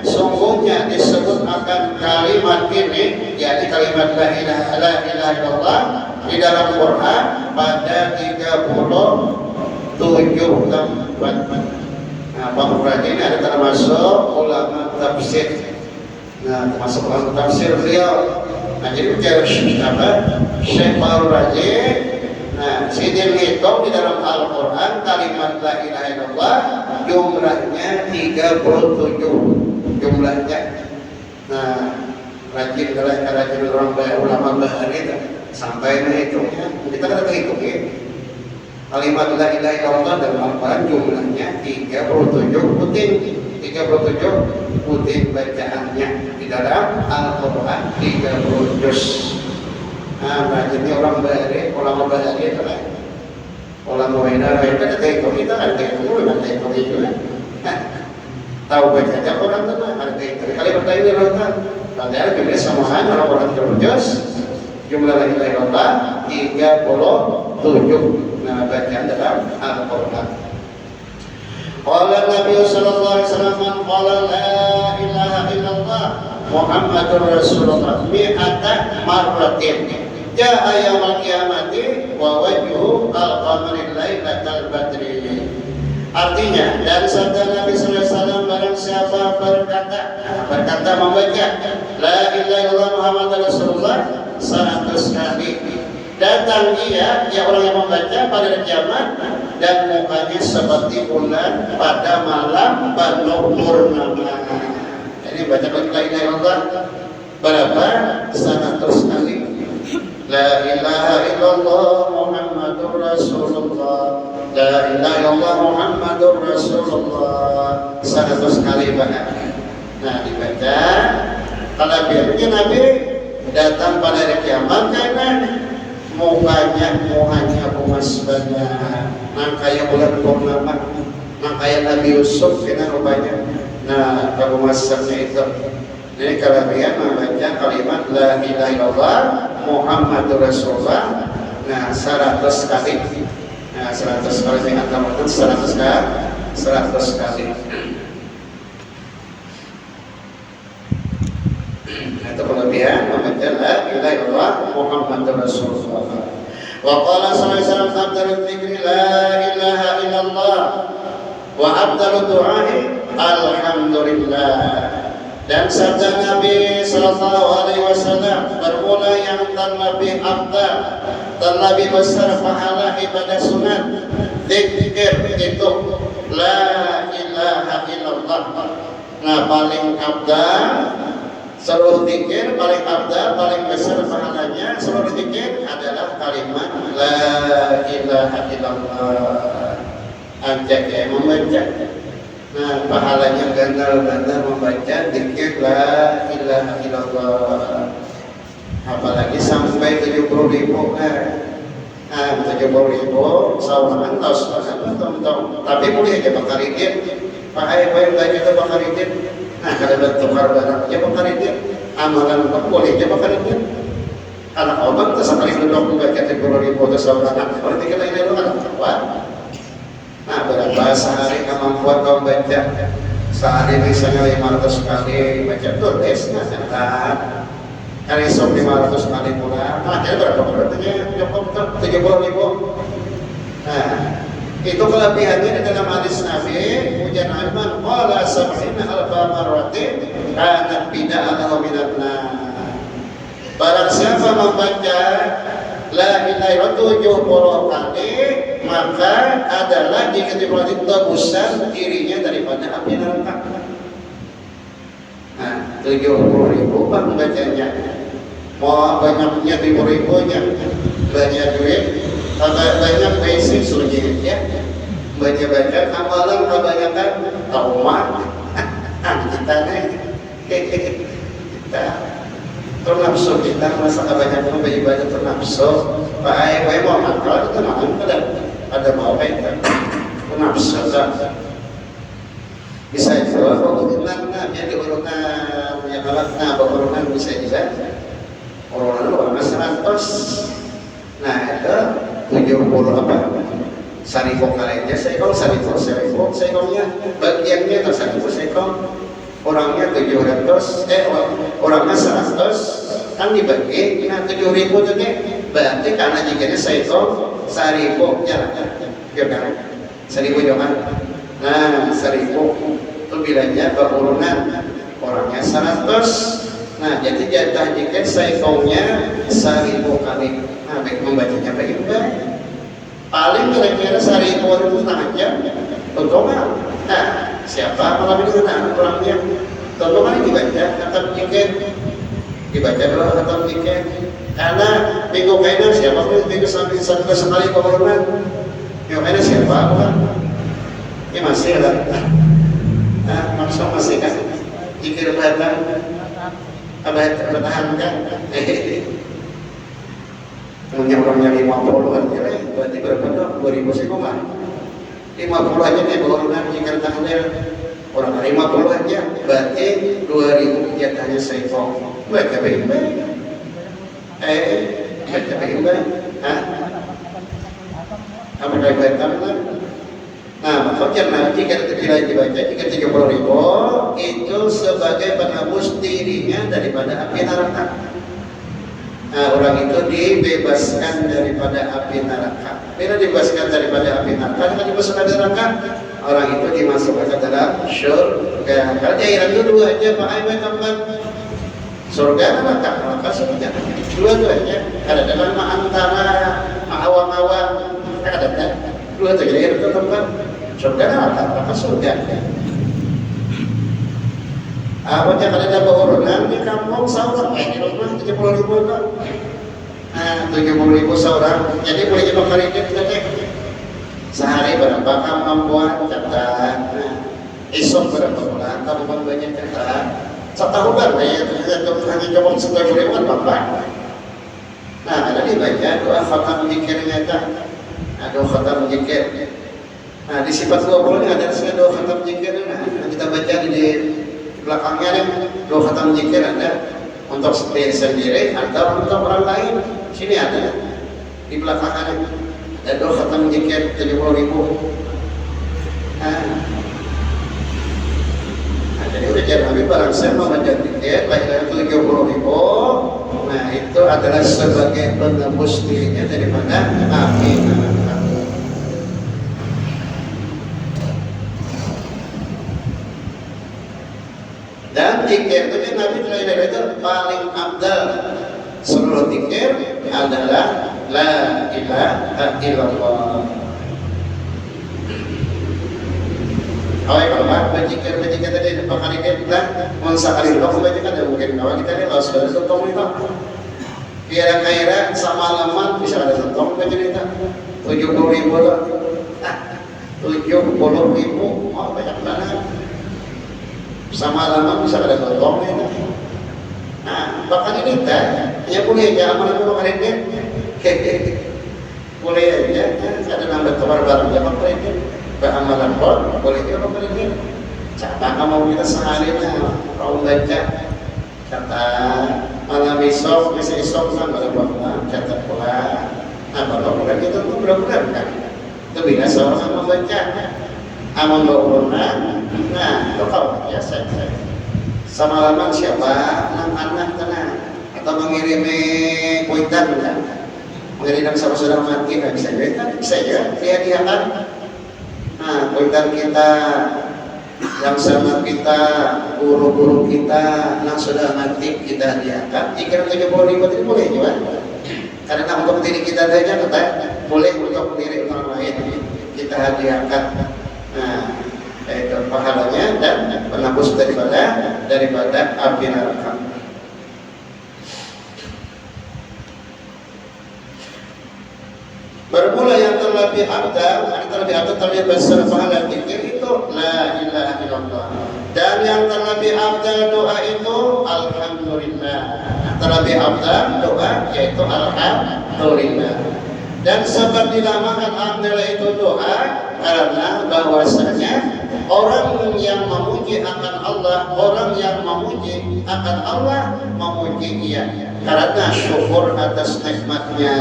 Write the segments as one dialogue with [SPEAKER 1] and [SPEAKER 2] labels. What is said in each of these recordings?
[SPEAKER 1] sungguhnya disebut akan kalimat ini, yakni kalimat la ilaha illallah di dalam Quran pada 37 tempat. Nah, Pak Muradi ini ada termasuk ulama tafsir. Nah, termasuk ulama tafsir beliau. Nah, jadi bicara Syekh Pak Muradi. Nah, sidin hitung di dalam Al-Quran kalimat la ilaha illallah jumlahnya 37 jumlahnya. Nah, rajin orang ulama bahari sampai menghitungnya. Kita kan hitung ya. Kalimat la ilaha illallah dalam Al-Quran jumlahnya 37 puting bacaannya di dalam Al-Quran 30 juz. Nah, rajinnya orang bahari, ulama bahari itu lah. Ulama wena itu ada hitung kita, ada hitung juga. Tahu baca aja orang tuh, ada hitung. Kali bertanya ini orang padahal jumlah samaan orang 30 juz. Jumlah la ilaha illallah 37. Nah, bacaan dalam Al-Quran. Qala Nabi sallallahu alaihi wasallam qala la ilaha illallah Muhammadur Rasulullah mi'ata marratin. Ja'a yaumil qiyamati wa wajhu al-qamari lailatal badri. Artinya dari sabda Nabi sallallahu alaihi wasallam barang siapa berkata membaca la ilaha illallah Muhammadur Rasulullah 100 kali, datang dia orang yang membaca pada hari kiamat dan mukanya seperti bulan pada malam penuh purnama. Jadi baca la ilaha illallah berapa? 100 kali. La ilaha illallah Muhammadur Rasulullah. La ilaha illallah Muhammadur Rasulullah. 100 kali banyak. Nah, dibaca. Kalau biarnya Nabi datang pada hari kiamat karena mukanya emas banyak, kayak bulan purnama, kayak Nabi Yusuf kena rupanya. Nah, kemasaknya itu. Jadi kalian membaca kalimat la ilaha illallah Muhammadur Rasulullah. Nah, 100 kali. Nah, 100 kali saya katakan 100 kali. Itu kelebihan membaca la ilaha illallah Muhammadur Rasulullah. Wa qala sallallahu alaihi wasallam afdalul dzikri la ilaha illallah wa afdalud du'ai alhamdulillah. Dan sabda Nabi sallallahu alaihi wasallam bermula yang terlebih afdal, terlebih besar pahala ibadah sunat zikir itu la ilaha illallah. Nah, paling afdal seluruh zikir, paling afdal, paling besar pahalanya seluruh zikir adalah kalimat la ilaha illallah. Ajak ya membaca. Nah, pahalanya ganda membaca zikir la ilaha illallah. Apalagi sampai 70.000 nah 70.000 sawahan tahu. Tapi boleh aja bakar izin. Pak ayah baca itu bakar izin. Nah, kalau bertukar barang aja bakar izin. Amalan apa boleh aja bakar izin. Anak obat sekali duduk membaca 70.000 itu sawahan. Berarti kita ini lu anak kuat. Nah, berapa sehari kemampuan kau baca? Sehari misalnya 500 kali baca tulis, nggak kali esok 500 kali pula. Nah, kira berapa berarti? Cukup 70.000. Nah, itu kelebihannya di dalam hadis Nabi. Hujan Aiman qala sab'ina alfa marratin kanat bida'an wa bidatna. Barang siapa membaca la ilaha illallah 70 kali, maka adalah jika diperhati tebusan dirinya daripada api neraka. Nah, 70.000 bang bacanya. Mau banyaknya 10.000-nya, banyak duit, banyak basic sunyi ya. Baca-baca amalan kebanyakan taumat. Kita ternafsu kita masa kebanyakan beribadah ternafsu. Pak ayah mau makan itu makan ada mau kita ternafsu tak bisa juga urunan jadi urunan yang alatnya urunan bisa juga urunan 100. Nah, itu 70 apa sarifo kalinya saya kalau sarifo saya kalau bagiannya atau sarifo saya kalau orangnya 700, orangnya 100, kan dibagi, nah 7.000 tadi, berarti karena jika saya itu 1.000 jalan, ya kan, 1.000 jangan, nah 1.000 itu bilangnya berurunan, orangnya 100, nah jadi jatah jika saya nya 1.000 kali, nah baik membacanya baik-baik, paling kira-kira 1.000 itu setengah jam, tontongan, nah siapa malam ini nah orangnya tontongan dibaca kata tiket, dibaca dulu kata tiket, karena minggu kainan siapa pun minggu sekali pembangunan, minggu kainan siapa kan, ini masih lah, nah maksud masih kan, jika bertahan kan, punya orangnya 50 aja lah, berarti berapa tuh 2.000 sih kok 50 aja nih pembangunan jika tanggal orang 50 aja, berarti 2.000 jatahnya saya kok, baca baik-baik, baca baik-baik, apa kaitan lah? Nah, maksudnya jika tidak dibaca, jika 30.000 itu sebagai penebus dirinya daripada api neraka. Nah, orang itu dibebaskan daripada api neraka. Bila dibebaskan daripada api neraka, dengan dibebaskan dari neraka, orang itu dimasukkan ke dalam surga. Karena cairan itu dua aja, Pak Aiman tempat surga neraka surga. Dua-duanya. Ada dalam antara awam-awam, ada dua itu jadi itu tempat surga neraka surga. Apanya kalau ada urunan di kampung seorang, di rumah 70.000 kan? Nah 70.000 seorang, jadi boleh jadi kredit tadi. Sehari berapa kemampuan catat, esok berapa bulan, tabungan banyak catat. Setahun kan, hanya coba 10.000 kan bapak. Nah ada dibaca doa khatam zikirnya kan, doa khatam zikir. Nah di sifat 20 ini ada doa khatam zikir. Nah kita baca di belakangnya nih doa khatam zikir ada untuk diri sendiri atau untuk orang lain. Sini ada di belakangnya ada doa khatam zikir 70.000. Nah, jadi udah jadi Nabi barang saya mau baca zikir lahirnya 70.000. Nah itu adalah sebagai penebus dirinya daripada api neraka. Dan zikir itu Nabi Muhammad itu paling abdal seluruh zikir adalah la ilaha illallah. Kalau berzikir tadi pakar kita mensakali dulu baca kan mungkin kalau kita ini harus ada sentong itu. Kira-kira semalaman bisa ada sentong baca kita 70.000 lah. 70.000 mau banyak banget. Sama lama bisa ada tolong ya. Nah, bahkan ini ya boleh aja amalan itu kemarin kan, boleh aja. Ada nambah kabar baru ya kemarin kan, beramalan pun boleh juga kemarin kan. Siapa kamu kita sehari lah, kau baca kata malam esok, bisa esok sama berapa catat pula. Nah, kalau bulan itu benar-benar kan, itu bila seorang membaca. Aman berurunan, nah itu kalau ya saya semalaman siapa anak-anak tenang atau mengirimi kuitan kan, mengirim sama saudara mati kan bisa ya dia kan, nah kuitan kita yang sama kita, guru-guru kita yang sudah mati kita hadiahkan, jika 70.000 itu boleh juga, karena untuk diri kita saja kata boleh untuk diri orang lain kita hadiahkan. Nah, itu pahalanya dan penebus daripada api neraka. Bermula yang terlebih abdal, terlebih besar pahala zikir itu la ilaha illallah. Dan yang terlebih abdal doa itu alhamdulillah. Terlebih abdal doa yaitu alhamdulillah. Dan sebab dinamakan alhamdulillah itu doa karena bahwasanya orang yang memuji akan Allah, orang yang memuji akan Allah memuji Dia karena syukur atas nikmatnya.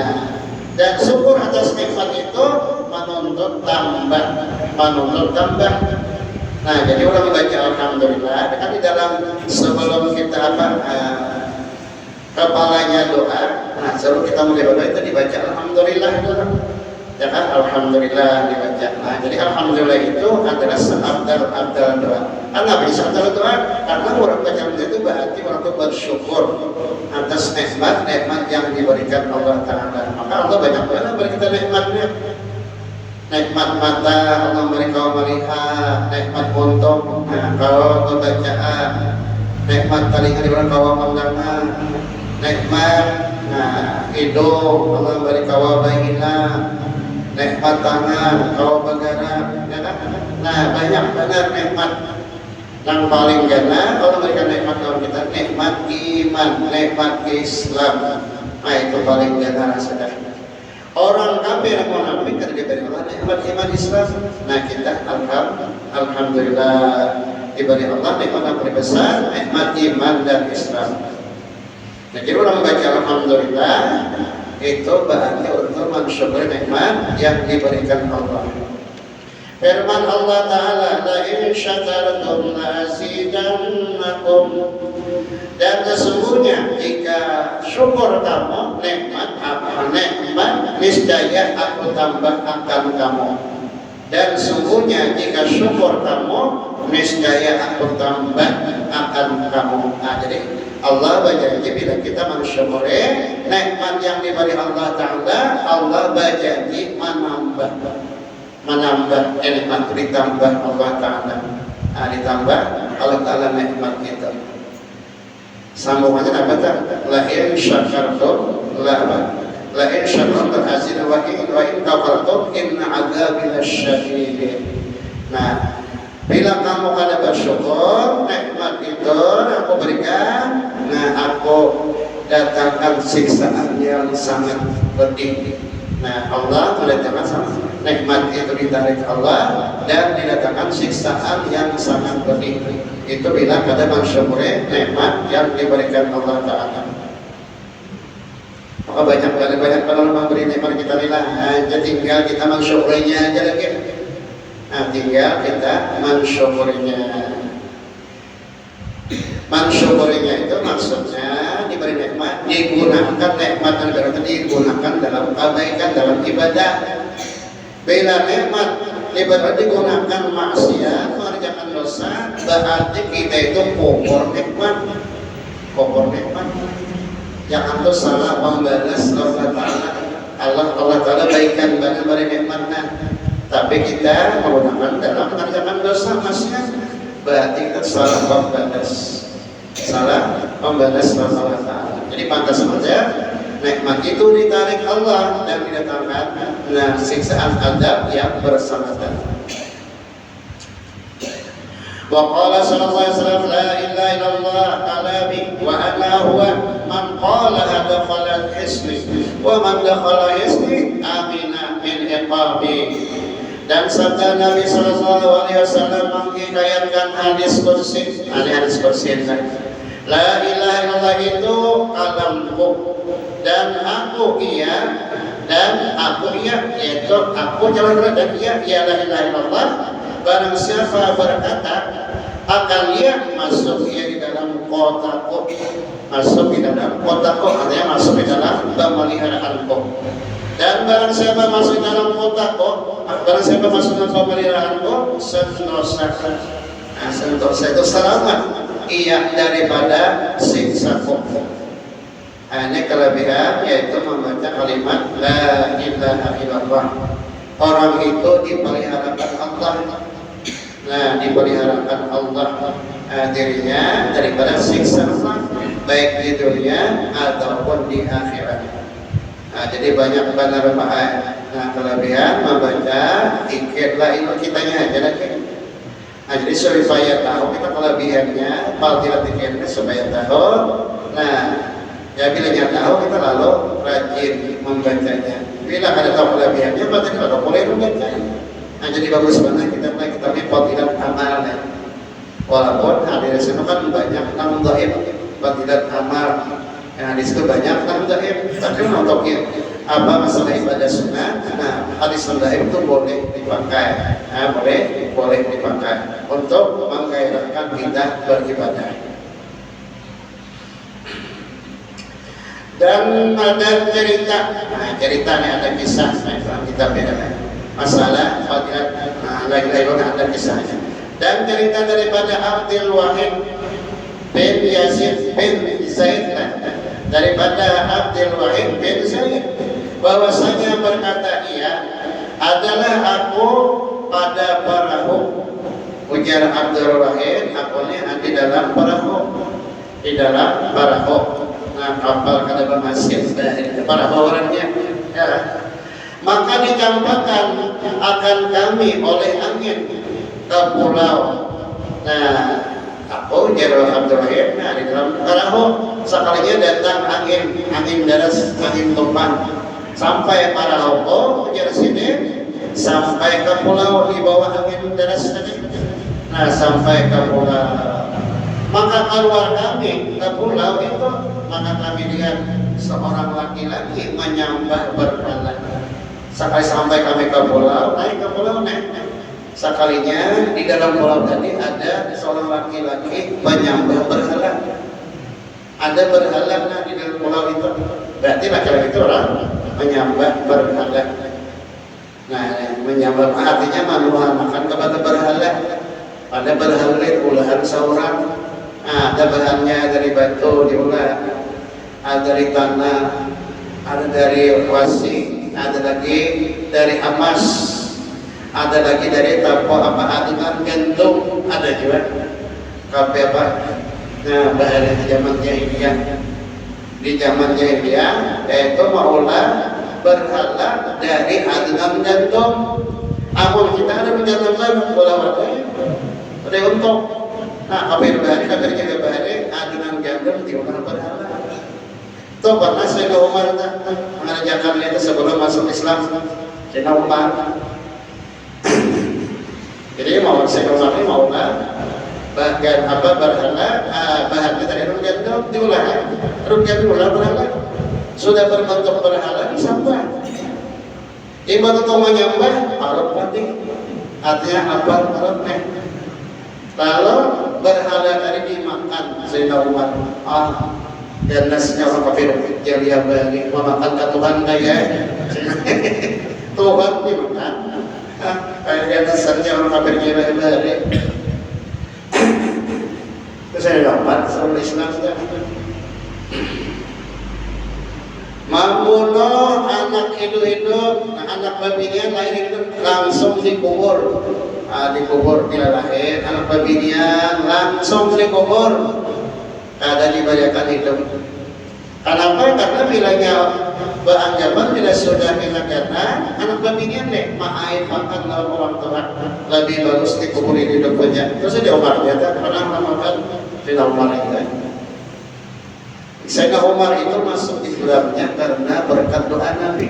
[SPEAKER 1] Dan syukur atas nikmat itu menuntut tambah. Nah, jadi orang membaca alhamdulillah kan di dalam kepalanya doa. Nah, sebelum kita mulai berdoa itu dibaca alhamdulillah dulu. Ya kan, alhamdulillah dibaca. Nah, jadi alhamdulillah itu adalah seabdal doa. Karena bisa abdal doa karena orang baca itu berarti orang itu bersyukur atas nikmat yang diberikan Allah Taala. Maka Allah banyak banget beri kita nikmatnya. Nikmat mata Allah beri kau melihat, nikmat untung kau bacaan, nikmat telinga diberi kau pandangan, nikmat hidung Allah beri kau bahilah, nikmat tangan kau bergerak, ya kan? Nah, banyak benar nikmat. Yang paling gana Allah berikan nikmat kalau kita nikmat iman, nikmat Islam. Nah, itu paling gana rasanya. Orang kafir yang munafik kan diberi Allah nikmat iman Islam. Nah, kita alhamdulillah diberi Allah nikmat yang paling besar, nikmat iman dan Islam. Nah, jadi orang baca alhamdulillah itu berarti untuk mensyukuri nikmat yang diberikan Allah. Firman Allah Ta'ala, la in syakartum la azidannakum. Dan sesungguhnya jika syukur kamu nikmat niscaya aku tambah akan kamu. Dan sesungguhnya jika syukur kamu niscaya aku tambah akan kamu. Nah, jadi Allah berjanji bila kita mensyukuri nikmat yang diberi Allah Ta'ala, Allah berjanji menambah nikmat ditambah Allah Ta'ala. Nah, ditambah Allah Ta'ala nikmat itu. Sambungannya apa tak? La in syakartum la in syakartum azid wa in kafartum inna adzabi lasyadid. Nah, bila kamu kada bersyukur nikmat itu aku berikan, nah aku datangkan siksaan yang sangat pedih. Nah, Allah mendatangkan sama nikmat itu ditarik Allah dan didatangkan siksaan yang sangat pedih. Itu bila kada mensyukuri nikmat yang diberikan Allah Ta'ala. Maka banyak kalau memberi nikmat kita nilai, hanya tinggal kita mensyukurinya aja lagi. Nah, tinggal kita mensyukurinya. Mensyukurinya itu maksudnya diberi nikmat, digunakan nikmat dan berarti digunakan dalam kebaikan, dalam ibadah. Bila nikmat digunakan maksiat, mengerjakan dosa, berarti kita itu kufur nikmat. Jangan tuh salah membalas Allah Ta'ala baikan banget beri nikmatnya, tapi kita menggunakan dalam mengerjakan dosa maksiat, berarti kita salah membalas Allah Ta'ala. Jadi pantas saja nikmat itu ditarik Allah dan didatangkan siksaan adab yang bersamatan. Wa qala sallallahu alaihi wasallam la ilaha illallah kalami wa ana huwa man qala dakhala hisni wa man dakhala hisni amina min iqabi. Dan sabda Nabi sallallahu alaihi wasallam menghikayatkan hadis kursi la ilaha illallah itu kalamku dan aku iya yaitu aku jalan dan ia ialah ilaha illallah. Barang siapa berkata akan ia masuk ia di dalam kotaku, artinya masuk di dalam pemeliharaanku. Dan barang siapa masuk dalam kotaku, pemeliharaanku, sentosa itu selamat ia daripada siksaku. Ini kelebihan yaitu membaca kalimat la ilaha illallah. Orang itu dipeliharakan Allah. Nah, dipeliharakan Allah dirinya daripada siksa baik di dunia ataupun di akhirat. Nah, jadi banyak benar kelebihan membaca zikir la ilaha kitanya aja lagi. Nah, jadi supaya tahu kita kelebihannya, fadilat zikirnya supaya tahu. Nah, ya bila tahu kita lalu rajin membacanya. Bila ada tahu kelebihannya, berarti kita boleh membaca. Nah, jadi bagus banget kita fadilat amal. Walaupun hadis itu kan banyak tentang dhaif, fadilat amal. Nah, di situ banyak tentang dhaif. Tapi untuk apa masalah ibadah sunnah, nah hadis dhaif itu boleh dipakai. Nah, boleh dipakai untuk menggairahkan kita beribadah. Dan ada cerita, ceritanya ada kisah, kita beda masalah fadilat lain-lain ada kisahnya. Dan cerita daripada Abdul Wahid bin Yazid bin Zaid, daripada Abdul Wahid bin Zaid, bahwasanya berkata ia adalah aku pada perahu. Ujar Abdul Wahid, aku ini di dalam perahu, di dalam perahu. Nah, kapal kada berhasil dari perahu orangnya. Ya. Maka dicampakkan akan kami oleh angin ke pulau. Nah, aku Jero Abdul Wahid, di dalam perahu sekalinya datang angin deras, angin topan sampai perahu dari sini sampai ke pulau di bawah angin deras tadi. Nah, sampai ke pulau. Maka keluar kami ke pulau itu, maka kami lihat seorang laki-laki menyembah berhala. Sekali sampai kami ke pulau, naik ke pulau naik. Sekalinya di dalam pulau tadi ada seorang laki-laki menyembah berhala. Ada berhala di dalam pulau itu. Berarti laki-laki itu orang menyembah berhala. Nah, menyembah artinya makan kepada berhala. Ada berhala ulahan seorang. Ada bahannya dari batu diulah, ada dari tanah, ada dari wasi, ada lagi dari emas, ada lagi dari tapo adunan gandum, ada juga kafe apa. Nah, bahaya di zaman jahiliyah, di zaman jahiliyah yaitu maulah berhala dari adunan gandum. Amun kita ada menjalankan bola wadai, ada untuk. Nah, kafir jaga bahari adunan gandum diulang berhala. Itu pernah Sayyidina Umar mengerjakan itu sebelum masuk Islam. Sayyidina Umar. Jadi mau Sayyidina Umar ini mau bagian apa berhala, bahannya dari adunan gandum diulang, adunan gandum diulang berhala. Sudah berbentuk berhala disembah. Ibadah itu menyembah Arab mati. Artinya apa Arabnya? Kalau berhala tadi dimakan Sayyidina Umar, dan nasnya orang kafir jahiliyah bagi memakan Tuhan kaya Tuhan dimakan, kayak nasnya orang kafir jahiliyah bagi. Itu Sayyidina Umar sebelum Islam sudah. Mamuno anak hidup, anak babinya lahir itu langsung dikubur. Dikubur bila lahir, anak babinya langsung dikubur, kada dibayarkan hidup. Kenapa? Karena bilanya beranggapan bila sudah dilahirkan anak babinya nek maain makan lawan orang tua lebih bagus dikubur hidup saja. Terus dia Umar dia tak pernah makan Sayyidina Umar itu. Sayyidina Umar itu masuk Islamnya karena berkat doa Nabi.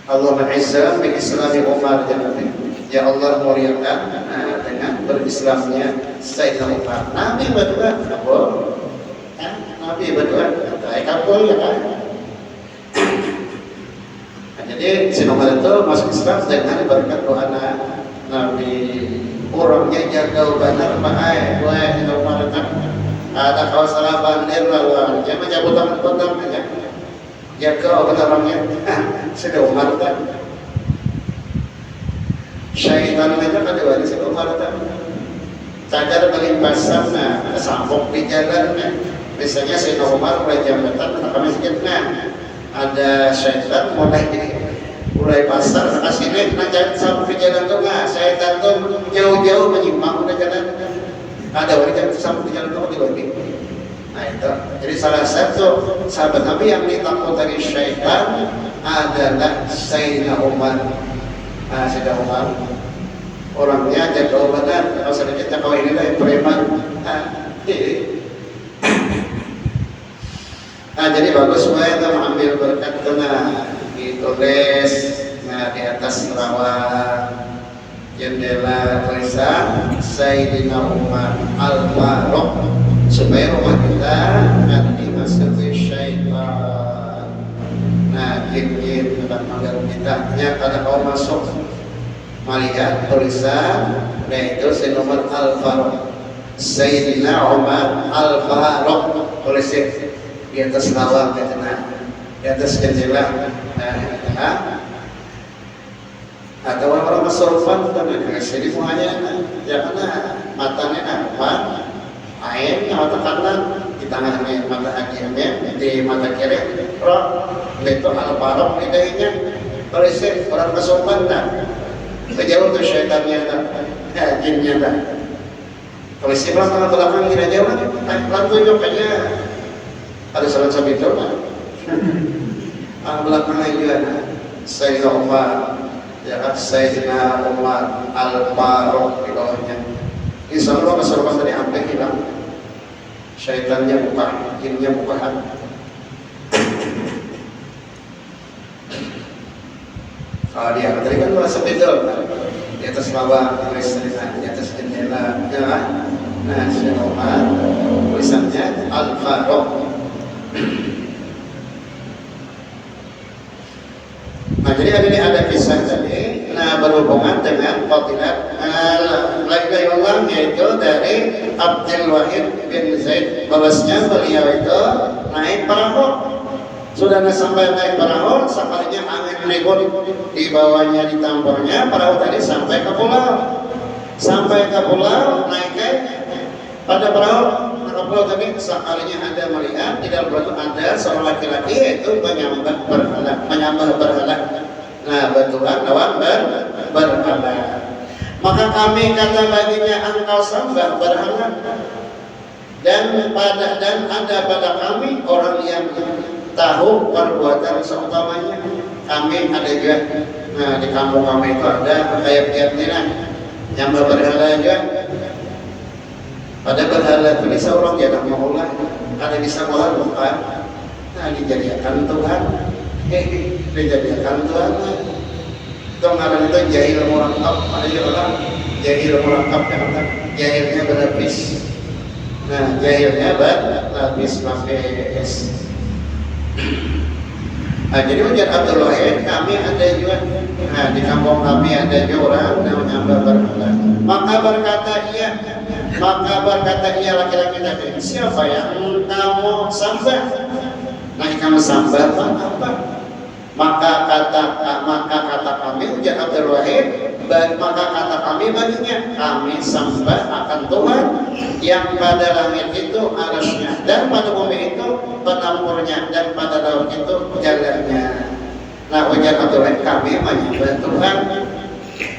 [SPEAKER 1] Allahumma izza bi islami Umar ya Nabi. Ya Allah muliakan dengan berislamnya Sayyidina Umar. Nabi berdoa, kabul. Nabi berdoa, kabul ya kan. Jadi Sayyidina Umar itu masuk Islam dengan berkat doa Nabi. Orangnya jaga benar baik, Sayyidina Umar itu. Ada kau salah bandir lalu, dia menyebut tangan aja. Jaga orangnya, Sayyidina Umar itu. Syaitan aja kan diwari Sayyidina Umar itu. Cagar melimpasan, sambung di jalan. Biasanya Sayyidina Umar mulai jambatan, maka masjidnya ada syaitan mulai pasar, kasih nih, jangan sambung di jalan tuh nggak. Syaitan tuh jauh-jauh menyimpang udah jalan. Ada wanita yang sambung di jalan tuh diwari. Nah itu, jadi salah satu sahabat Nabi yang ditakut dari syaitan adalah Sayyidina Umar. Sayyidina Umar orangnya jaga obatan, kalau sedikit kau inilah yang preman. Jadi bagus supaya kita mengambil berkat kena ditulis di atas rawan jendela tulisan Sayyidina Umar Al-Faruq supaya rumah kita nggak dimasuki syaitan. Jin akan mengganggu kita. Karena kau masuk melihat tulisan, yaitu Sayyidina Umar Al-Faruq. Sayyidina Umar Al-Faruq tulis di atas lawang di atas jendela. Atau orang-orang kesurupan dengan sini semuanya ya karena matanya apa air mata kanan di tangannya mata akhirnya di mata kiri roh itu al-barok lidahnya terisi orang kesurupan kejauh tuh syaitannya jinnya kalau si belakang belakang tidak jauh langsung aja ada salah satu itu belakangnya juga Sayyidina Umar ya kan Sayyidina Umar al-Faruq di bawahnya. Insya Allah keserupan tadi hampir hilang. Syaitannya buka, jinnya bukaan. Oh dia tadi kan merasa betul di atas lawang tulisannya di atas jendela ya kan. Nah Sayyidina Umar tulisannya al-Faruq. Nah jadi ada kisah tadi, nah berhubungan dengan fadilat la ilaha illallah yaitu dari Abdul Wahid bin Zaid bahwasanya beliau itu naik perahu sudah sampai naik perahu sekalinya angin ribut di bawahnya ditampurnya perahu tadi sampai ke pulau naik pada perahu pulau tadi sekalinya ada melihat di dalam perahu ada seorang laki-laki yaitu menyembah berhala. Nah bertuhan lawan berhala. Maka kami kata baginya engkau sembah berhala dan ada pada kami orang yang tahu perbuatan seumpamanya. Kami ada juga di kampung kami itu ada kayak yang berhala juga. Pada berhala itu bisa orang jangan mengolah, ada bisa ngolah bukan. Nah dijadikan Tuhan, dijadikan Tuhan. Itu ngaran itu jahil murangkap, ada orang jahil murangkap yang jahilnya berlapis. Nah jahilnya berlapis. Nah jadi ujar Abdul Wahid kami ada juga, nah di kampung kami ada juga orang namanya berhala. Maka berkata ia laki-laki tadi, siapa yang kamu sembah? Nah kamu sembah apa? Maka kata kami ujar Abdul Wahid, maka kata kami baginya, kami sembah akan Tuhan yang pada langit itu arasnya dan pada bumi itu penampurnya dan pada laut itu jalannya. Nah ujar Abdul Wahid kami menyembah Tuhan.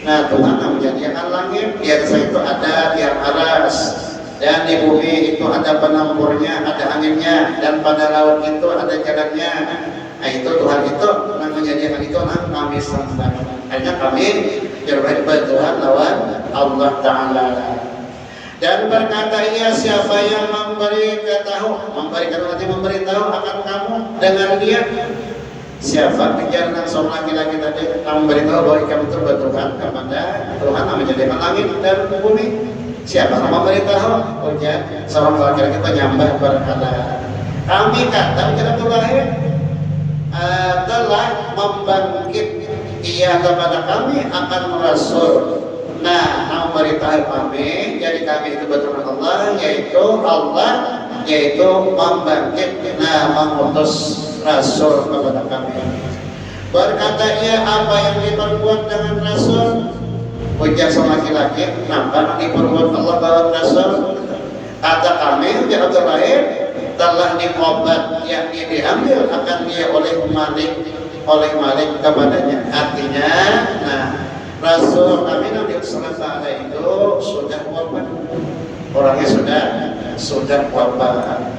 [SPEAKER 1] Nah Tuhan yang menjadikan langit, di atas itu ada tiang aras, dan di bumi itu ada penampurnya, ada anginnya, dan pada laut itu ada jalannya. Nah itu Tuhan itu yang menjadikan itu kami sembah. Hanya kami berbuat Tuhan lawan Allah Ta'ala. Dan berkata ia siapa yang memberitahu akan kamu dengan dia. Siapa kejar seorang laki-laki tadi yang memberitahu bahwa kamu itu bertuhan kepada Tuhan yang menjadikan langit dan bumi. Siapa yang memberitahu? Ujar seorang laki-laki penyembah berhala. Kami kata Abdul Wahid telah membangkit ia kepada kami akan Rasul. Nah memberitahu kami jadi kami itu bertuhan Allah yaitu membangkit mengutus Rasul kepada kami. Berkata ia apa yang diperbuat dengan Rasul? Ujar seorang laki-laki, nampak diperbuat Allah bahwa Rasul. Kata kami, ujar Abdul Wahid, telah diobat yakni diambil akan dia oleh Malik kepadanya. Artinya, Rasul kami Nabi Sallallahu Alaihi itu sudah wafat. Orangnya sudah wafat.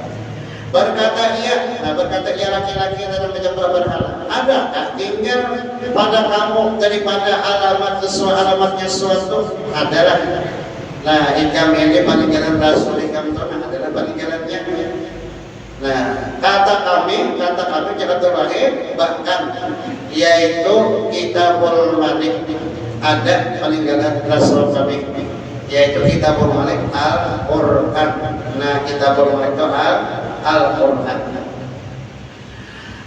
[SPEAKER 1] Berkata ia laki-laki dalam menyembah berhala. Adakah tinggal pada kamu daripada alamatnya suatu adalah. Nah, ikam ini peninggalan Rasul ikam itu adalah peninggalannya. Nah, kata kami Abdul Wahid bahkan yaitu Kitabul Malik ada peninggalan Rasul kami yaitu Kitabul Malik Al-Qur'an. Nah, Kitabul Malik itu Al-Qur'an.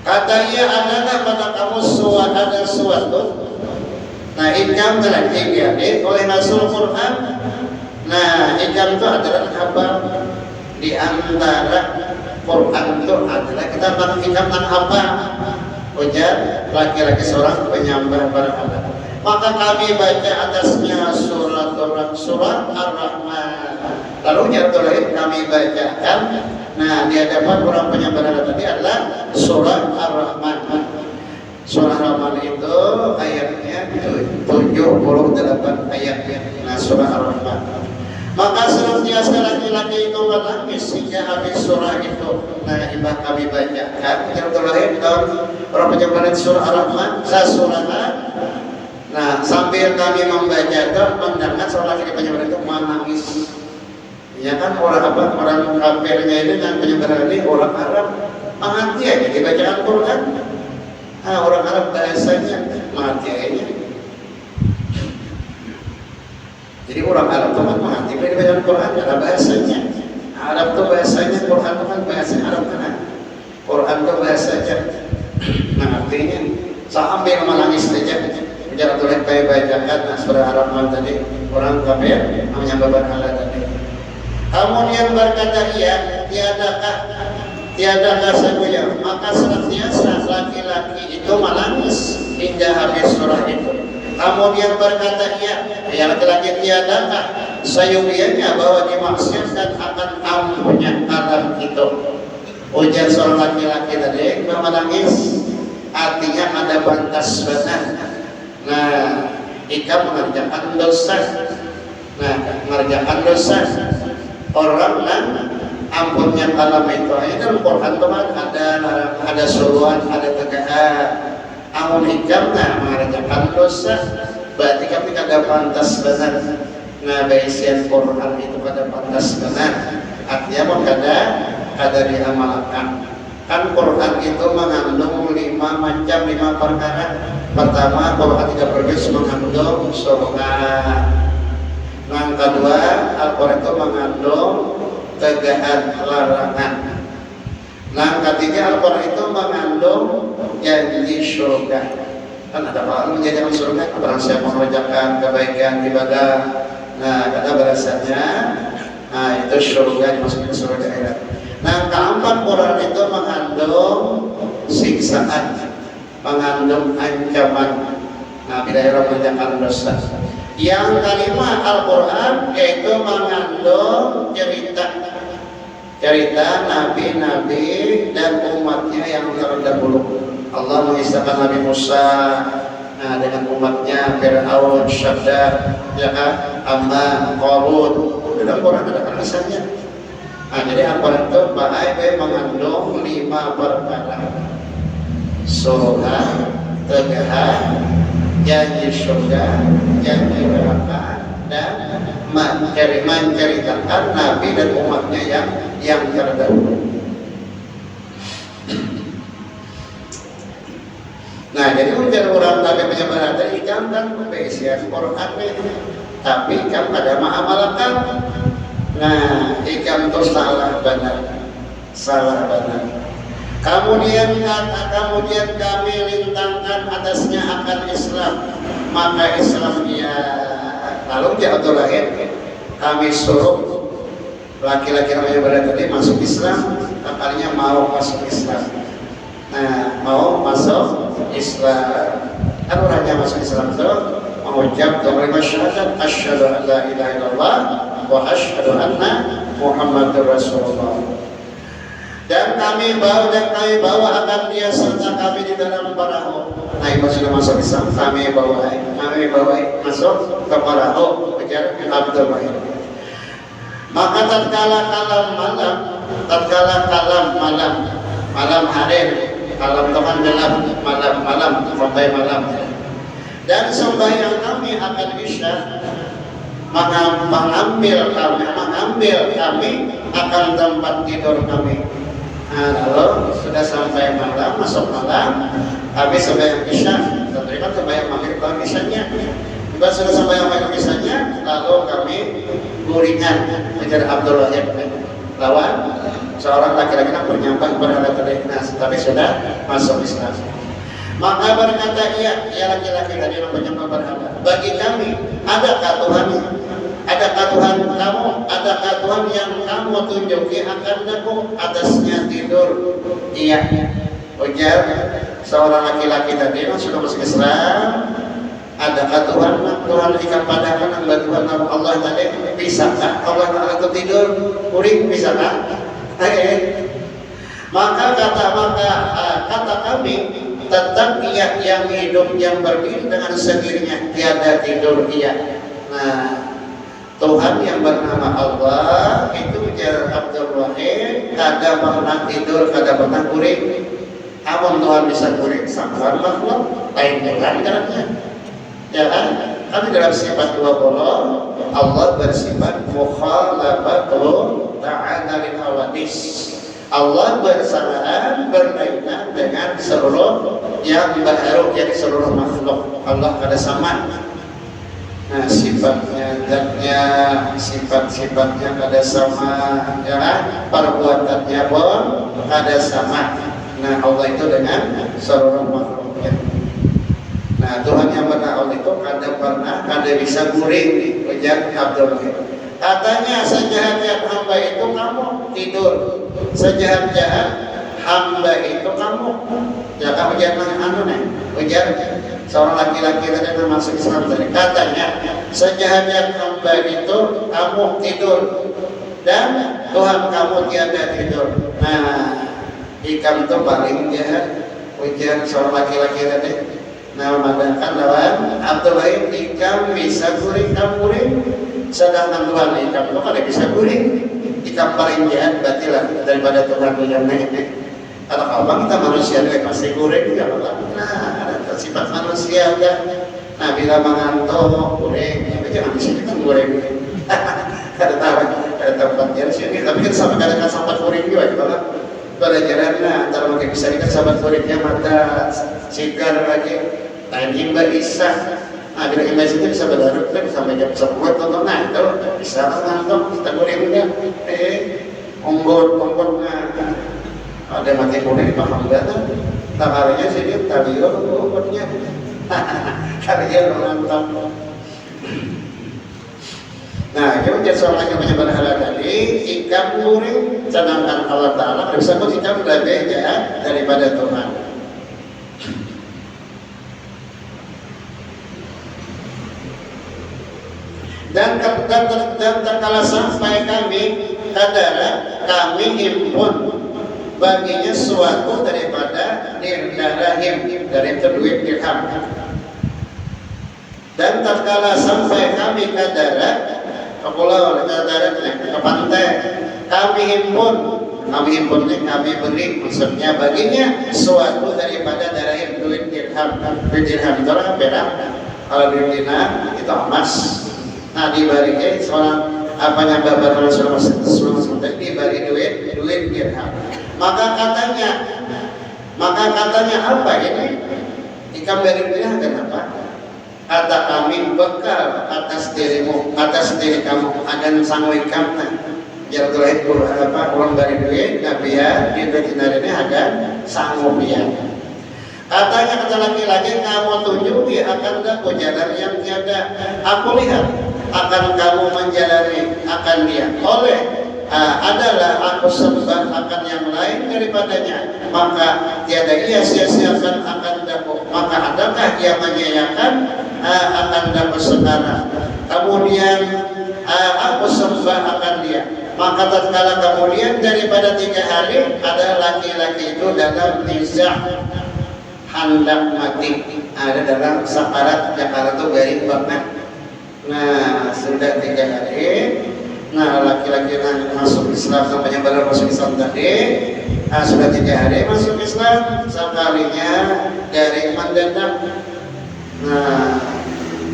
[SPEAKER 1] Kata ia adalah pada kamu ada suatu. Nah ikam telah diinggali oleh Rasul Quran. Nah ikam itu adalah kabar di antara Quran itu adalah kita tentang apa? Ujar laki-laki seorang penyembah berhala. Maka kami baca atasnya surat Ar-Rahman. Lalu jatuh kami bacakan. Nah, di hadapan orang penyembah berhala tadi adalah surat Ar-Rahman. Surah Ar-Rahman itu ayatnya 78 ayat. Nah, surah Ar-Rahman. Maka senantiasa laki-laki itu menangis hingga habis surah itu. Nah, ibadah kami bacakan. Jatuh tahun orang penyembah surah Ar-Rahman. Surah. Nah, sambil kami membaca itu mendengar seorang laki penyembah itu menangis. Ya kan orang apa? Orang kafirnya ini yang penyembah ini orang Arab mati aja dibaca Al-Quran. Orang Arab bahasanya mati aja. Jadi orang Arab itu kan mati dibaca Al-Quran ada bahasanya. Arab itu bahasanya, Quran itu kan bahasa Arab kan. Quran itu bahasanya. Nah, artinya sambil menangis saja. Jangan boleh kayak bacakan surah Ar-Rahman tadi orang kafir menyembah berhala tadi. Kemudian berkata ia tiadakah saja maka senantiasa laki-laki itu menangis hingga habis surah itu. Kemudian berkata ia laki-laki tiadakah sayubianya bahwa dimaksudkan akan ampuhnya alam itu. Ujar seorang laki-laki tadi menangis artinya ada batas batas. Nah, jika mengerjakan dosa, mengerjakan dosa orang ampunnya kalam itu. Ini dalam Quran teman ada suruhan, ada tegaan. Amun hikam mengerjakan dosa, berarti kan tidak ada pantas benar. Nah, baisian Quran itu pada pantas benar. Artinya kada diamalkan. Kan Quran itu mengandung 5 perkara. Pertama, Quran 3 juz mengandung surga. Yang kedua, Al-Quran itu mengandung tegaan larangan. Yang ketiga, Al-Quran itu mengandung janji surga. Kan ada pahala menjadikan surga barang siapa mengerjakan kebaikan ibadah. Nah, kata bahasanya, nah itu surga dimasukkan surga akhirat. Nah, keempat Quran itu mengandung siksaan, mengandung ancaman. Nah, bila orang mengerjakan dosa. Yang kelima Al-Quran yaitu mengandung cerita nabi-nabi dan umatnya yang terdahulu. Allah mengisahkan Nabi Musa dengan umatnya Fir'aun, Syaddad, Aman, Qarun. Dalam Quran ada kisahnya. Nah, jadi Al-Quran itu baik mengandung 5 perkara: surga, tegaan, janji surga, janji neraka, dan menceritakan Nabi dan umatnya yang terdahulu. Nah, jadi ujar orang Nabi penyembah dari ikan kan keisian Quran tapi ikan ada mengamalkan. Nah, ikan itu salah benar. Kemudian kami lintangkan atasnya akan Islam, maka Islam dia lalu jatuh lahir. Kami suruh laki-laki namanya berarti masuk Islam, artinya mau masuk Islam. Nah, mau masuk Islam. Kan orangnya masuk Islam itu mengucap kalimat syahadat asyhadu an la ilaha illallah wa asyhadu anna Muhammadur Rasulullah. Dan kami bawa akan dia serta kami di dalam perahu. Nah, itu sudah masuk Islam. Kami bawa masuk ke perahu. Ujar Abdul Bahir. Maka tatkala kalam malam hari, kalam teman gelap, malam sampai malam. Dan sembahyang kami akan isya, maka mengambil kami akan tempat tidur kami. Nah, lalu sudah sampai malam, masuk malam, habis sembahyang isya, terima sembahyang maghrib dan isyanya. Jika sudah sembahyang maghrib isyanya, lalu kami guringan menjadi Abdul Wahid lawan seorang laki-laki yang bernyambang berhala terdinas, tapi sudah masuk Islam. Maka berkata ia laki-laki tadi yang bernyambang berhala, bagi kami adakah Tuhan? Adakah Tuhan kamu? Adakah Tuhan yang kamu tunjuki akan aku atasnya tidur? Iya. Ujar seorang laki-laki tadi yang sudah masuk Islam. Adakah Tuhan? Tuhan ikan padakan hamba Tuhan Allah tadi. Bisakah Allah Ta'ala tidur? Kuring bisakah? Maka kata kami tetap ia yang hidup yang berdiri dengan sendirinya tiada tidur ia. Nah, Tuhan yang bernama Allah itu jar Abdul Wahid kada pernah tidur, kada pernah kuring. Amun Tuhan bisa kuring sangguan makhluk lain dengan caranya. Ya kan? Kami dalam sifat 20 Allah bersifat mukhalafatul ta'ala lil hawadis. Allah bersamaan berkaitan dengan seluruh yang baru, jadi seluruh makhluk. Allah kada sama. Nah, sifatnya, zatnya, sifat-sifatnya kada sama, ya kan? Perbuatannya pun kada sama. Nah, Allah itu dengan seluruh makhluknya. Nah, Tuhan yang bernama Allah itu kada bisa guring. Ujar Abdul Wahid. Katanya sejahat-jahat hamba itu kamu tidur. Sejahat-jahat hamba itu kamu. Ya kamu jangan ujar seorang laki-laki tadi yang masuk Islam tadi. Katanya sejahat-jahat hamba itu kamu tidur dan Tuhan kamu tiada tidur. Nah, ikam itu paling jahat. Ujar seorang laki-laki tadi. Nah, mengatakan lawan Abdul Wahid ikam bisa guring kamuring. Sedangkan Tuhan ikam itu kada bisa guring. Ikam paling jahat batilah daripada Tuhan yang nenek. Kalau abang kita manusia dia pasti guring ya Allah. Nah, ada sifat manusia kan. Nah, bila mengantuk guring, ya jangan di sini kan guring. Kada tahu, kada tempat di sini. Tapi kita sampai kada sampai guring juga kalau pelajarannya antara mungkin bisa kita sahabat guringnya mata sigar lagi. Lain himba isah. Nah, bila himba itu bisa berdarah kan sampai jam 10 tonton. Nah, itu bisa ngantuk kita guringnya. Onggot ada mati kuning paham gak? Takarnya sih dia tadi ongkotnya. Karya nonton. Nah, kemudian soal yang menyebut hal tadi, ikam guring, sedangkan Allah Ta'ala bisa ikam lebih jahat daripada Tuhan. Dan terkala sampai kami kadara kami himpun baginya suatu daripada dirham dari itu duit dirham. Dan tatkala sampai kami kadara ke pulau ke pantai kami himpun kami beri maksudnya baginya suatu daripada dirham duit dirham itu perak kalau duit dinar itu emas. Nah, diberi seorang apanya babar Rasulullah SAW diberi duit dirham. Maka katanya apa ini? Ikam dari dunia kenapa? Kata kami bekal atas dirimu, atas diri kamu akan sanggup kamna. Biar terlihat orang dari duit, tapi ya di dinar ini akan sanggup ya. Katanya kata laki-laki kamu tunjuki akan aku jalan yang tiada. Aku lihat akan kamu menjalani akan dia. Adalah aku sembah akan yang lain daripadanya, maka tiada ia sia-siakan akan daku. Maka adakah ia menyayankan akan daku sekarang. Kemudian aku sembah akan dia. Maka tatkala kemudian daripada 3 hari ada laki-laki itu dalam nizah hendak mati, ada dalam sakarat itu garing banget. Nah, sudah 3 hari. Nah, laki-laki yang masuk Islam namanya baru masuk Islam tadi, sudah 3 hari masuk Islam, sekalinya dari mendadak. Nah,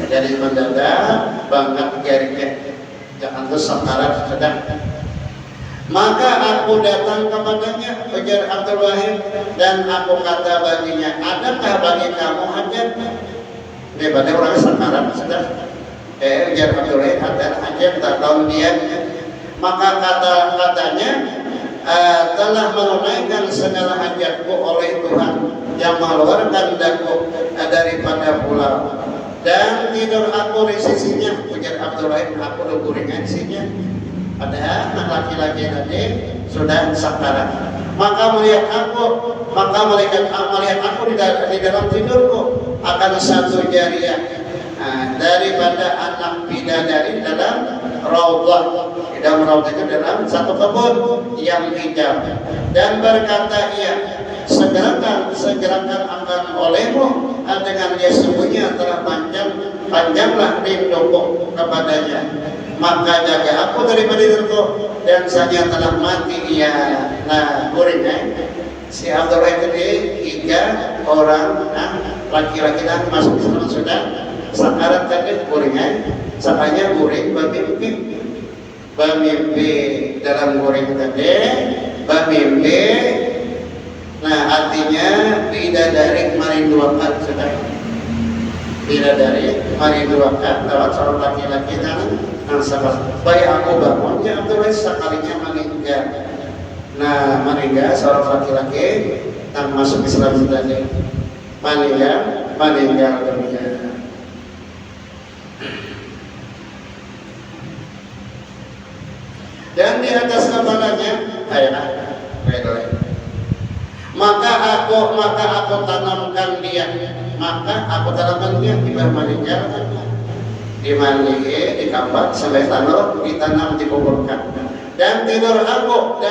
[SPEAKER 1] dari mendadak banget garingnya, jangan tuh sakarat sedang. Maka aku datang kepadanya, ujar Abdul Wahid, dan aku kata baginya, adakah bagi kamu hajat? Ini pada orang sakarat sedang. Ujar Abdul Wahid, ada hajat tak tahu dia. Maka katanya telah menunaikan segala hajatku oleh Tuhan yang mengeluarkan daku daripada pulau. dan tidur aku di sisinya. Ujar Abdurrahim, aku kuringan sisinya. Padahal anak laki-laki tadi sudah sakarat. Maka melihat malaikat melihat aku di dalam tidurku akan satu jariah daripada anak bidadari dalam raudhah. Di dalam raudhah itu dalam satu kebun yang hijau. Dan berkata ia, segerakan akan olehmu dengan dia sembunyi telah panjanglah rinduku kepadanya. Maka jaga aku daripada tidurku dan saja telah mati ia. Nah, guringnya si Abdullah itu tiga orang laki-laki dan masuk Islam sudah sakarat tadi guringnya. Sakanya guring bamimpi dalam guring tadi bamimpi. Nah, artinya bidadari marinduakan sudah. Bidadari marinduakan lewat seorang laki-laki dan sahabat. Baik aku bangunnya Abdullah sekalinya meninggal. Nah, meninggal seorang laki-laki yang masuk Islam tadi meninggal dunia. Dan di atas kepalanya maka aku tanamkan dia tiba meninggal dimandihi, dikambat sampai lalu ditanam, dikuburkan. Dan tidur aku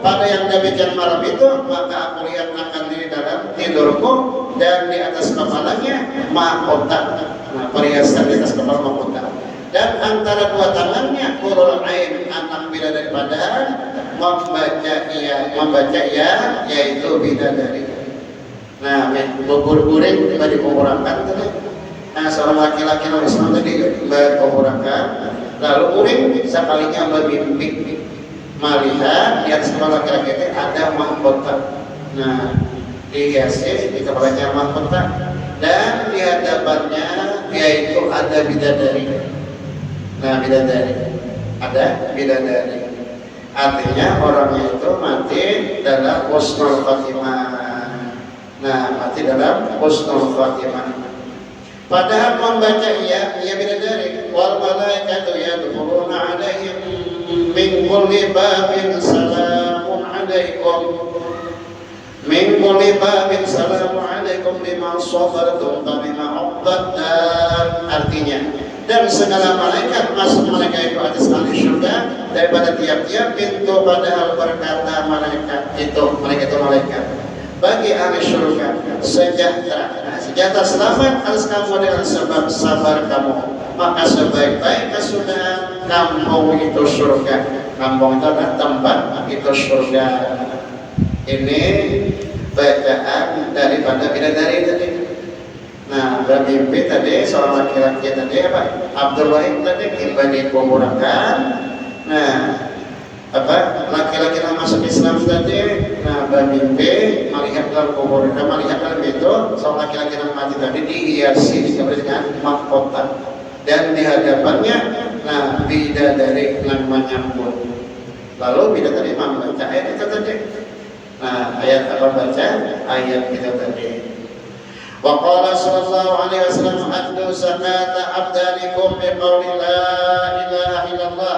[SPEAKER 1] pada yang demikian malam itu, maka aku lihat akan di dalam tidurku dan di atas kepalanya mahkota. Nah, perhiasan di atas kepala mahkota. Dan antara dua tangannya hurul ain, anak bidadari, padahal membaca ia yaitu bidadari. Nah, bubur-buring tiba dikuburkan tadi. Nah, seorang laki-laki Islam tadi berkuburkan, lalu uring sekalinya bermimpi melihat di atas kepala laki-laki itu ada mahkota. Nah, dihiasi di kepalanya mahkota dan di hadapannya yaitu ada bidadari. Nah, ada bidadari. Artinya orangnya itu mati dalam husnul khatimah. Nah, mati dalam husnul khatimah. Padahal membaca ia bidadari. Wal malaikatu yadkhuluna alaihim min kulli babin salamun alaikum. Min kulli babin salamun alaikum lima sabartum fa bima uqbaddar. Artinya, dan segala malaikat masuk malaikat itu atas ahli surga daripada tiap-tiap pintu, padahal berkata malaikat itu malaikat bagi ahli surga sejahtera selamat atas kamu dengan sebab sabar kamu, maka sebaik-baik kesudahan kampung itu surga. Kampung itu adalah tempat itu surga. Ini bacaan daripada bidadari tadi. Nah, bermimpi tadi seorang laki-laki tadi Abdullah tadi tiba dikuburkan. Nah, laki-laki yang masuk Islam tadi, nah bermimpi melihat dalam kuburan, melihat dalam itu seorang laki-laki yang mati tadi dihiasi dengan mahkota dan di hadapannya nah bidadari yang menyambut. Lalu bidadari membaca ayat itu tadi. Nah, ayat apa baca? Ayat itu tadi. Wa qala sallallahu alaihi wasallam addu zakata abdanikum biqauli la ilaha illallah.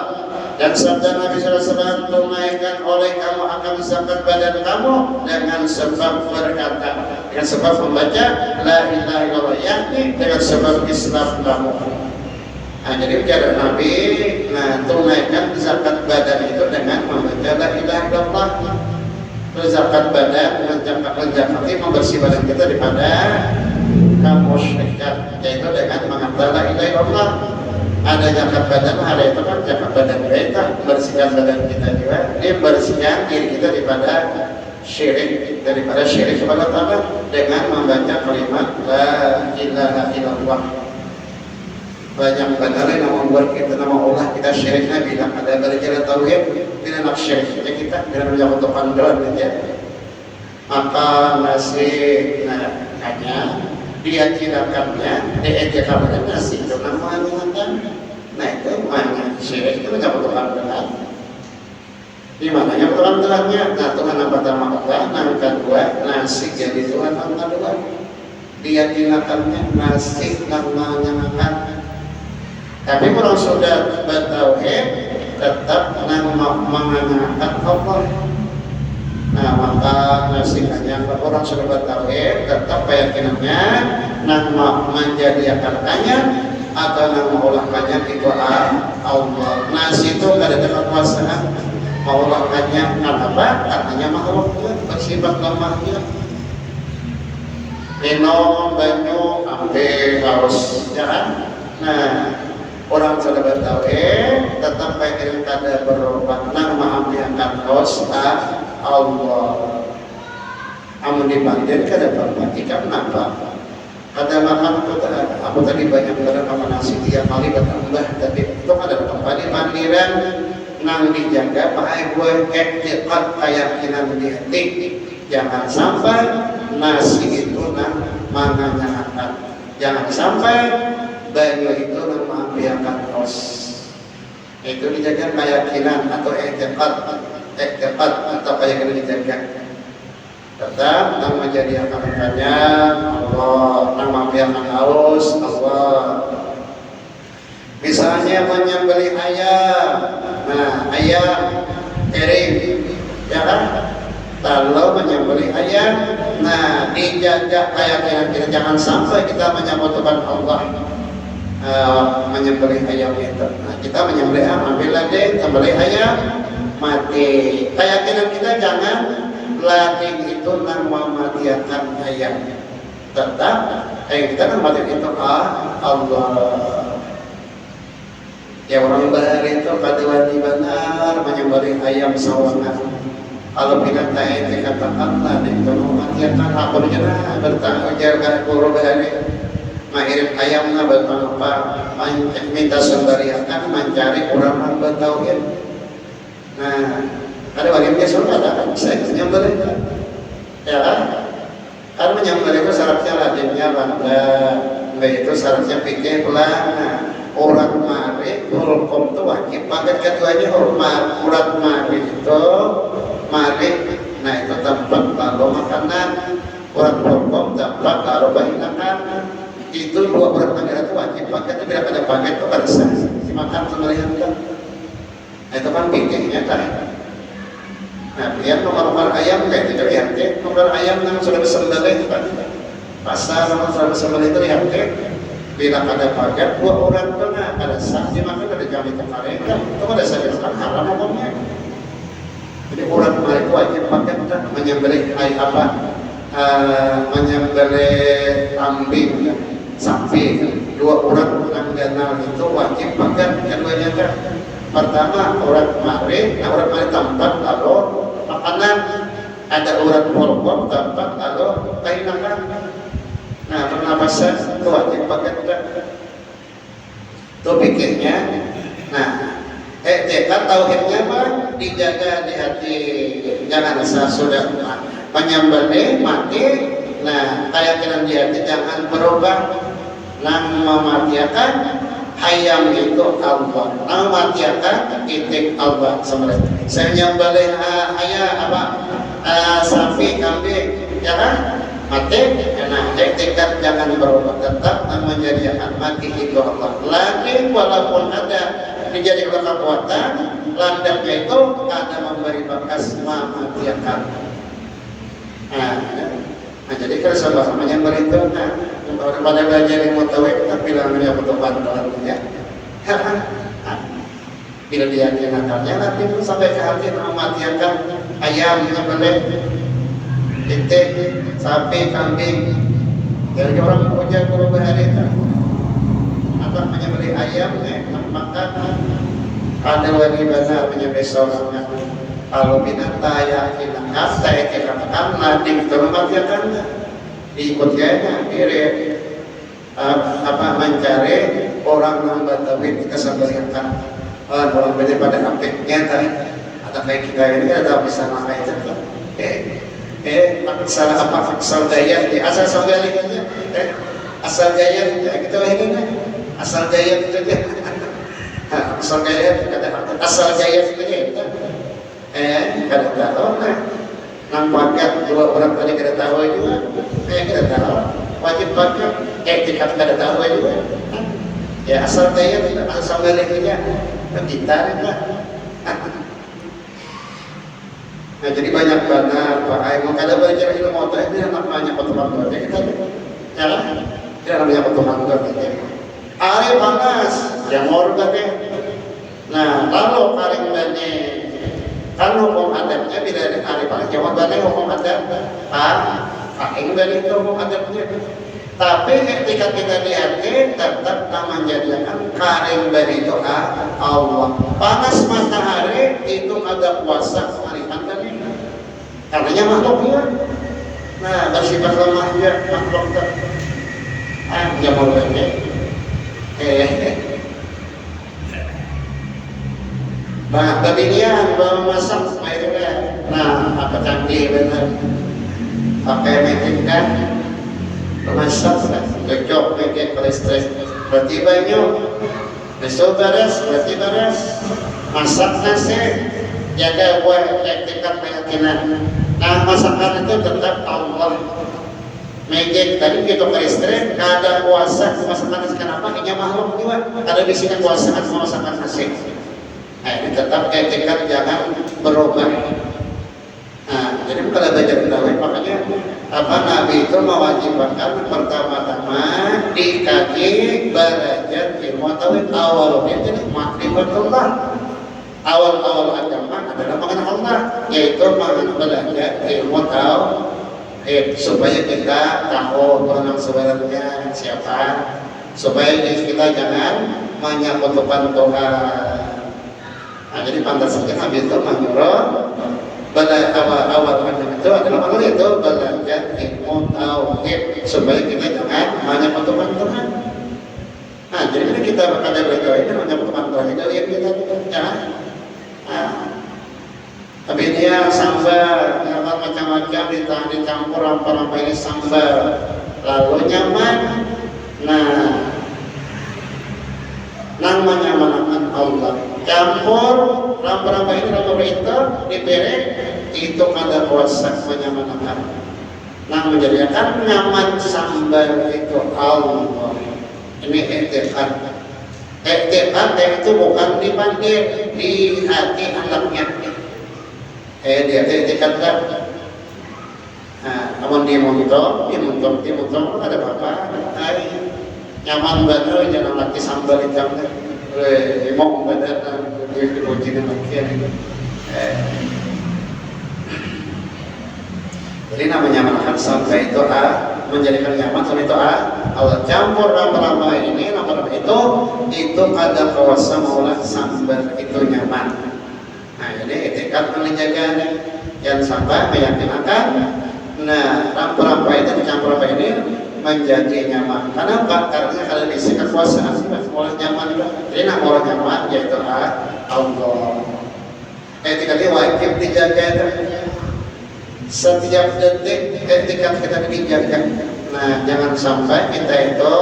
[SPEAKER 1] Dan sabda Nabi SAW, tunaikan oleh kamu akan zakat badan kamu dengan sebab berkata, dengan sebab membaca la ilaha illallah, yakni dengan sebab Islam kamu. Nah, jadi bicara Nabi, nah tunaikan zakat badan itu dengan membaca la ilaha illallah. Zakat badan dengan zakat ini membersih badan kita daripada kemusyrikan, yaitu dengan mengatakan la ilaha illallah. Ada zakat badan, ada itu kan zakat badan kita, bersihkan badan kita juga, ini bersihkan diri kita daripada syirik kepada Allah dengan membaca kalimat la ilaha illallah. Banyak bandara yang membuat kita nama Allah kita syiriknya bilang ada berjalan tauhid bila nak syiriknya kita bila menjawab untuk panduan aja maka masih hanya dia kirakannya diejekakannya masih itu namanya nah itu makanya syirik itu menjawab untuk panduan di mana yang Tuhan-Tuhannya nah Tuhan yang pertama Allah, nah yang kedua nasi jadi Tuhan yang kedua. diyakinakannya nasib namanya. Tapi kalau sudah bertauhid tetap mengenangkan Allah. Nah maka nasihatnya orang sudah bertauhid tetap keyakinannya nama menjadikannya atau nama olahkannya itu Allah. Nasi itu gak ada kekuasaan mau olahkannya kenapa? Karena makhluknya bersifat lemahnya. Minum banyu sampai haus ya kan? Nah orang sudah bertauhid tetap pengen kada berobat nama ambiakan haus Allah. Amun dibandir kada perhatikan kenapa? Kada makan aku tadi banyak kada makan nasi tiap kali bertambah tapi itu kada kembali mandiran nang dijaga pakai gue etikat keyakinan di hati. Jangan sampai nasi itu nang menganyakan. Jangan sampai banyu itu nang mengambilkan kos. Itu dijaga keyakinan atau etikat atau keyakinan dijaga. Tetap nang menjadi akan-akannya Allah, nang mengambilkan haus Allah. Misalnya menyembelih ayam, nah ayam kering, ya kan? Kalau menyembelih ayam, nah dijaga keyakinan kita jangan sampai kita menyebutkan Allah menyembelih ayam itu. Nah, kita menyembelih ayam, ambil lagi sembelih ayam mati. Keyakinan kita jangan lagi itu nang mematikan ayam. Tetap kita nang mematikan itu Allah. Ya orang bahar itu kata benar menyembelih ayam sawangan. Kalau binatang itu katakanlah itu mematikan akulnya bertanggung jawab guru bahari mengirim ayamnya bertanggung minta sembariakan mencari orang yang bertauhid. Nah ada bagiannya surga tak? Saya menyembelih ya kan? Karena menyembelih itu syaratnya ladinnya bangga, itu syaratnya pikir pelan. Urat mari hukum itu wajib paket keduanya urat mari itu mari nah itu tempat lalu makanan urat hukum tempat lalu bahinakan itu dua urat mari itu wajib paket itu tidak ada paket itu harus dimakan sembelihan kan nah itu kan pikirnya kan nah biar nomor ayam kayak itu lihat nomor ayam yang sudah disembelih itu kan pasar nomor sudah disembelih itu lihat bila ada paket dua orang itu nah ada sah dimakan ada jami kemarin kan itu ada saja kan haram hukumnya. Jadi orang kemarin itu wajib paket kan menyembelih apa menyembelih kambing kan sapi kan dua orang yang ganal itu wajib paket keduanya kan pertama orang kemarin nah orang kemarin tempat lalu makanan ada orang korban tempat lalu kainakan. Nah, pernapasan itu wajib pakai itu pikirnya. Nah, tekad tauhidnya apa? Dijaga di hati. Jangan asal sudah menyembelih mati. Nah, keyakinan di hati jangan berubah. Nang mematiakan ayam itu Allah. Nang mematiakan titik Allah sebenarnya. Saya menyembelih ayam apa? Sapi, kambing, ya kan? Mati, nah tekad jangan berubah tetap menjadikan mati itu Allah. Lagi walaupun ada menjadi kekuatan, landangnya itu ada memberi bekas mematikan. Nah jadi kalau sahabat menyembelih itu, nah pada belajar ilmu tauhid kita bilangnya betul bantuan ya. Bila dia akalnya nanti sampai ke hati mematikan ayam menyembelih. Titik, sapi, kambing. Jadi orang punya guru bahari itu apa menyembelih ayam, makan. Ada wali benar menyembelih seorang. Kalau binatang yakin, saya katakan nanti itu mematikan. Diikutnya diri apa mencari orang yang bertauhid kita sembelihkan. Orang beda pada apiknya tadi. Ada kayak kita ini ada bisa makai itu. Salah apa asal daya asal sambalnya asal daya ya kita ini asal daya itu dia asal daya kata asal daya itu dia kada tahu nah nang paket dua orang tadi kada tahu juga kita tahu wajib pakai etikat kada tahu juga. Ya asal daya tidak asal baliknya kita enggak. Nah jadi banyak banget Pak Ayo kada belajar ilmu teh ini namanya potongan berarti kita ya lah. Dia namanya potongan berarti. Are panas jamur teh. Nah lalu paling banyak kan hukum adatnya tidak ada hari paling jawabannya hukum adat paling dari itu hukum adatnya. Tapi ketika kita lihat tetap menjadikan karing dari doa Allah. Panas matahari itu ada puasa hari tadi. Karenanya makhluknya. Nah bersifat lemahnya makhluk ter. Jamur banyak. Nah, babinian bawa masak airnya. Nah, apa canggih benar. Pakai metik kan, masak, cocok metik kolesterol. Berarti banyak. Besok beres, berarti beres. Masak nasi, jaga buat etikat keyakinan. Nah, masakan itu tetap Allah. Metik tadi kita kolesterol, ada puasa masakan nasi kenapa? Ini makhluk juga. Ada di sini puasa masakan nasi. Nah, ini tetap etikat jangan berubah. Nah, jadi kalau belajar tauhid makanya apa Nabi itu mewajibkan pertama-tama di kaki belajar ilmu tauhid awalnya jadi makrifatullah. Awal-awal agama adalah mengenal Allah, yaitu belajar ilmu tauhid supaya kita tahu Tuhan sebenarnya siapa, supaya kita jangan menyekutukan Tuhan. Nah, jadi pantas saja Nabi itu menyuruh awal itu adalah itu belajar ilmu tauhid supaya kita jangan hanya menyekutukan Tuhan. Nah, jadi kita berkata belajar ini hanya menyekutukan Tuhan itu yang kita jangan. Nah, tapi dia sambal, macam-macam dicampur rempah-rempah ini sambal, lalu nyaman. Nah, namanya menakan Allah. Campur rempah-rempah ini rempah itu diberi itu ada kuasa menyamanakan. Nah menjadikan nyaman sambal itu Allah. Ini etikat. Etikat itu bukan dipanggil di hati anaknya. Dia etikat kan. Nah, namun di motor ada apa? Nyaman benar jangan lagi sambal hitam mau benar dipuji dengan lagi. Jadi namanya menahan sampai itu menjadikan nyaman sampai itu Allah campur rempah-rempah ini rempah-rempah itu ada kuasa maulah sambal itu nyaman. Nah jadi etikat menjaganya yang sampai meyakinkan. Nah rempah-rempah itu dicampur rempah ini menjadi nyaman. Kenapa? Karena kalau diisi kekuasaan sih orang nyaman juga. Jadi nak orang nyaman yaitu Allah. Etika wajib dijaga. Setiap detik etika kita dijaga. Nah, jangan sampai kita itu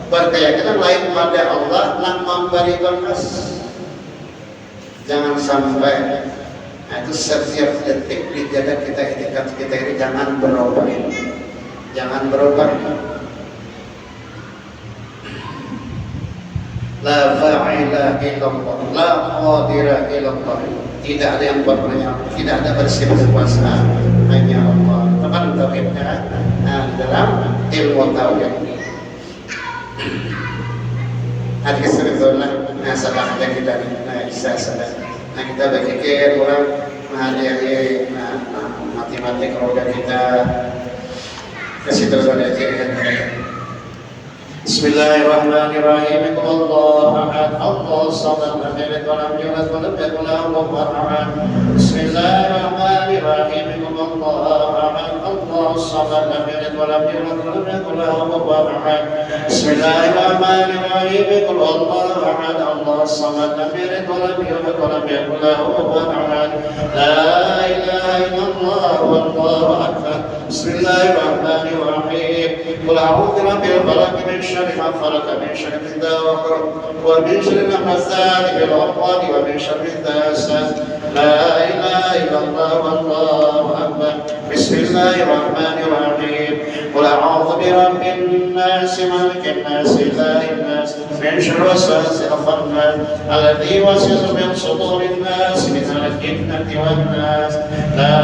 [SPEAKER 1] berkeyakinan lain pada Allah nak memberi bakas. Jangan sampai. Nah, itu setiap detik dijaga kita etika kita ini jangan berubah. Jangan berubah. La fa'ila illallah, la qadira illallah. Tidak ada yang bernaya, tidak ada bersifat kuasa, hanya Allah. Itu kan tauhidnya dalam ilmu tauhid. Hati sebetulnya sadaqah kita bisa sadar. Nah kita berpikir orang menghadiahi mati-mati keluarga kita. Kasih tahu saya Bismillahirrahmanirrahim. Allahu ahad, Allahu samad, lam yalid wa lam yulad wa lam yakul lahu kufuwan ahad. Bismillahirrahmanirrahim. Allahu ahad, Allahu samad, lam yalid wa lam yulad wa lam yakul lahu kufuwan ahad. Bismillahirrahmanirrahim. Allahu ahad, Allahu samad, lam yalid wa lam yulad wa lam yakul lahu kufuwan ahad. La ilaha illallah wallahu akbar. Bismillahirrahmanirrahim. Qul a'udzu birabbil falaq min syarri ma khalaq min syarri ma khalaq wa min syarri nafathati fil 'uqad wa min syarri hasidin. La ilaha illallah wallahu akbar. بسم الله الرحمن الرحيم قل أعوذ برب الناس ملك الناس إله الناس من شر الوسواس الخناس الذي يوسوس في صدور الناس من الجنة والناس.